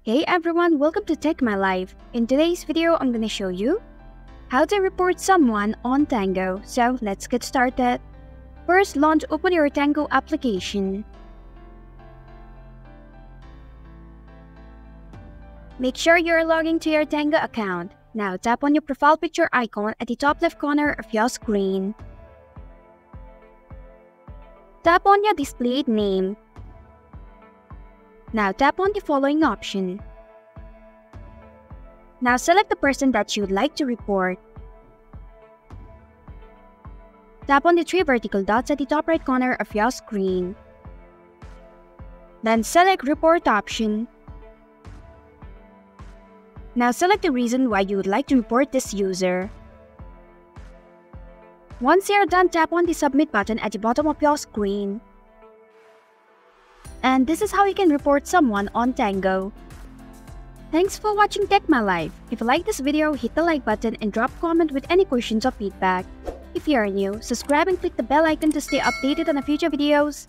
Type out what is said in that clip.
Hey everyone, welcome to Tech My Life. In today's video, I'm gonna show you how to report someone on Tango. So let's get started. First, open your Tango application. Make sure you're logging to your Tango account. Now tap on your profile picture icon at the top left corner of your screen. Tap on your displayed name. Now tap on the following option. Now select the person that you'd like to report. Tap on the three vertical dots at the top right corner of your screen. Then select Report option. Now select the reason why you would like to report this user. Once you're done, tap on the Submit button at the bottom of your screen. And this is how you can report someone on Tango. Thanks for watching Tech My Life. If you like this video, hit the like button and drop a comment with any questions or feedback. If you are new, subscribe and click the bell icon to stay updated on the future videos.